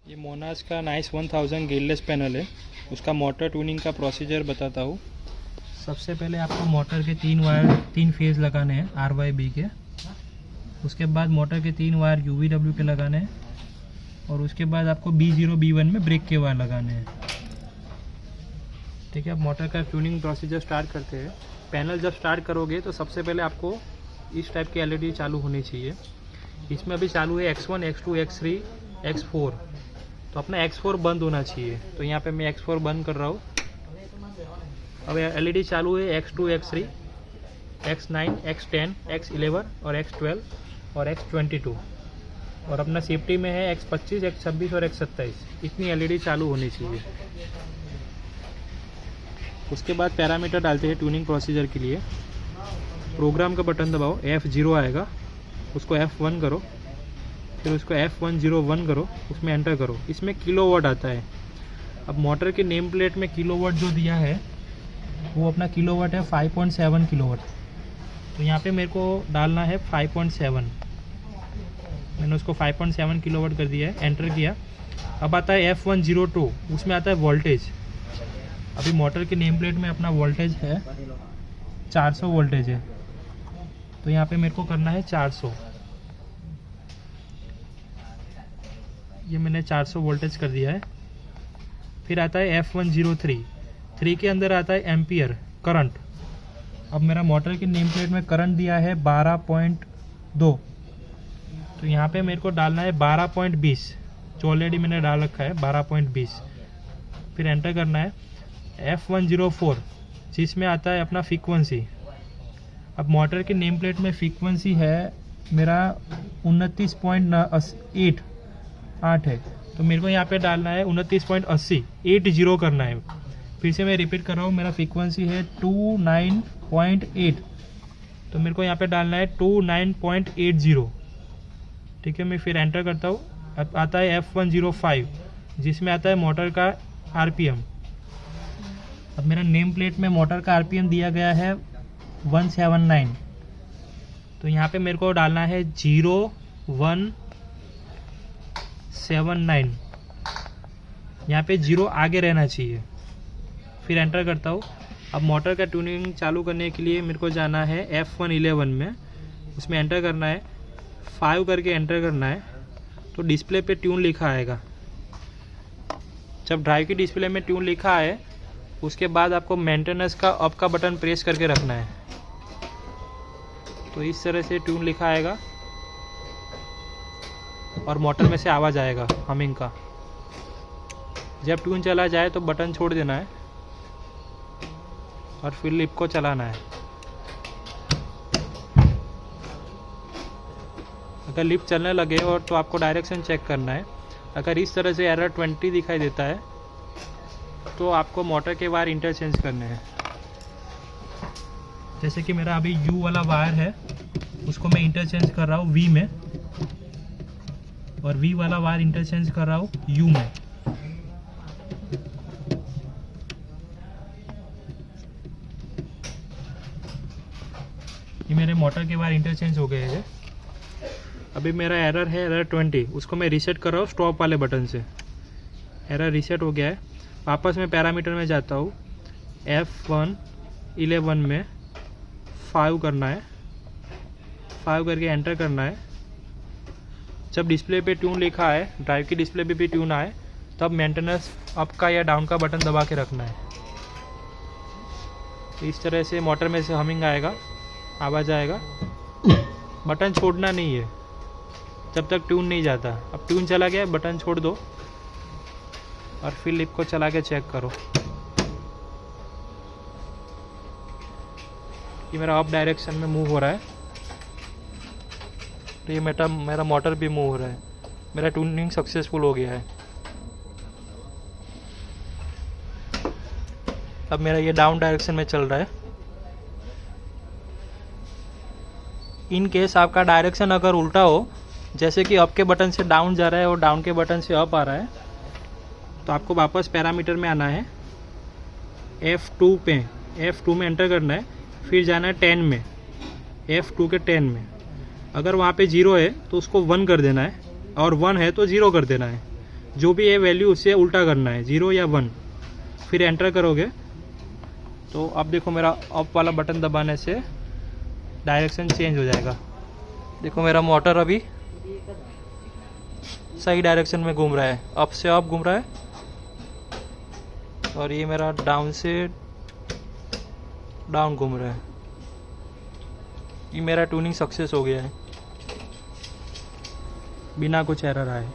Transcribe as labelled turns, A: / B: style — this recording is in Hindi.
A: ये मोनास का नाइस 1000 गेयरलेस पैनल है। उसका मोटर ट्यूनिंग का प्रोसीजर बताता हूँ। सबसे पहले आपको मोटर के 3 फेज़ लगाने हैं RYB के। उसके बाद मोटर के 3 वायर UVW के लगाने हैं और उसके बाद आपको B0 B1 में ब्रेक के वायर लगाने हैं। ठीक है, अब मोटर का ट्यूनिंग प्रोसीजर स्टार्ट करते हैं। पैनल जब स्टार्ट करोगे तो सबसे पहले आपको इस टाइप की LED चालू होनी चाहिए। इसमें अभी चालू है X1, X2, X3, X4, तो अपना X4 बंद होना चाहिए। तो यहाँ पे मैं X4 बंद कर रहा हूँ। अब LED चालू है X2, X3, X9, X10, X11 और X12 और X22, और अपना सेफ्टी में है X25, X26 और X27। इतनी LED चालू होनी चाहिए। उसके बाद पैरामीटर डालते हैं ट्यूनिंग प्रोसीजर के लिए। प्रोग्राम का बटन दबाओ, F0 आएगा, उसको F1 करो, फिर उसको F101 करो, उसमें एंटर करो। इसमें किलोवाट आता है। अब मोटर के नेम प्लेट में किलोवाट जो दिया है वो अपना किलोवाट है 5.7 किलोवाट। तो यहाँ पे मेरे को डालना है 5.7। मैंने उसको 5.7 किलोवाट कर दिया है, एंटर किया। अब आता है F102, उसमें आता है वोल्टेज। अभी मोटर के नेम प्लेट में अपना वोल्टेज है 400 वोल्टेज है, तो यहाँ पे मेरे को करना है 400। ये मैंने 400 वोल्टेज कर दिया है। फिर आता है F103, 3 के अंदर आता है एम्पियर करंट। अब मेरा मोटर के नेम प्लेट में करंट दिया है 12.2, तो यहाँ पे मेरे को डालना है 12.20, जो ऑलरेडी मैंने डाल रखा है 12.20। फिर एंटर करना है F104, जिसमें आता है अपना फ्रीक्वेंसी। अब मोटर के नेम प्लेट में फ्रीक्वेंसी है मेरा 29.8 है, तो मेरे को यहाँ पे डालना है 29.80, 80 करना है। फिर से मैं रिपीट कर रहा हूँ, मेरा फ्रीक्वेंसी है 29.8, तो मेरे को यहाँ पे डालना है 29.80। ठीक है, मैं फिर एंटर करता हूँ। अब आता है F105, जिसमें आता है मोटर का RPM। अब मेरा नेम प्लेट में मोटर का RPM दिया गया है 179, तो यहाँ पे मेरे को डालना है 0179। यहाँ पे 0 आगे रहना चाहिए। फिर एंटर करता हूँ। अब मोटर का ट्यूनिंग चालू करने के लिए मेरे को जाना है F111 में, उसमें एंटर करना है, 5 करके एंटर करना है, तो डिस्प्ले पे ट्यून लिखा आएगा। जब ड्राइव की डिस्प्ले में ट्यून लिखा है, उसके बाद आपको मेंटेनेंस का अप का बटन प्रेस करके रखना है। तो इस तरह से ट्यून लिखा आएगा और मोटर में से आवाज़ आएगा हमिंग का। जब ट्यून चला जाए तो बटन छोड़ देना है और फिर लिप को चलाना है। अगर लिप चलने लगे और तो आपको डायरेक्शन चेक करना है। अगर इस तरह से एरर 20 दिखाई देता है तो आपको मोटर के वायर इंटरचेंज करने हैं। जैसे कि मेरा अभी U वाला वायर है, उसको मैं इंटरचेंज कर रहा हूँ V में, और V वाला वायर इंटरचेंज कर रहा हूँ U में। ये मेरे मोटर के वायर इंटरचेंज हो गए हैं। अभी मेरा एरर है एरर 20, उसको मैं रीसेट कर रहा हूँ स्टॉप वाले बटन से। एरर रीसेट हो गया है। वापस मैं पैरामीटर में जाता हूँ, F111 में 5 करना है, 5 करके एंटर करना है। जब डिस्प्ले पे ट्यून लिखा है, ड्राइव की डिस्प्ले पे भी ट्यून आए, तब मेंटेनेंस अप का या डाउन का बटन दबा के रखना है। इस तरह से मोटर में से हमिंग आएगा, आवाज़ आएगा। बटन छोड़ना नहीं है जब तक ट्यून नहीं जाता। अब ट्यून चला गया, बटन छोड़ दो और फिर लिप को चला के चेक करो। ये मेरा अप डायरेक्शन में मूव हो रहा है, तो ये मेरा मोटर भी मूव हो रहा है। मेरा ट्यूनिंग सक्सेसफुल हो गया है। अब मेरा ये डाउन डायरेक्शन में चल रहा है। इन केस आपका डायरेक्शन अगर उल्टा हो, जैसे कि अप के बटन से डाउन जा रहा है और डाउन के बटन से अप आ रहा है, तो आपको वापस पैरामीटर में आना है, F2 पे, F2 में एंटर करना है, फिर जाना है 10 में, F2 के 10 में। अगर वहाँ पे 0 है तो उसको 1 कर देना है, और 1 है तो 0 कर देना है। जो भी है वैल्यू उसे उल्टा करना है, 0 या 1, फिर एंटर करोगे तो अब देखो मेरा अप वाला बटन दबाने से डायरेक्शन चेंज हो जाएगा। देखो मेरा मोटर अभी सही डायरेक्शन में घूम रहा है, अप से अप घूम रहा है, और ये मेरा डाउन से डाउन घूम रहा है। ये मेरा ट्यूनिंग सक्सेस हो गया है बिना कुछ एरर आए।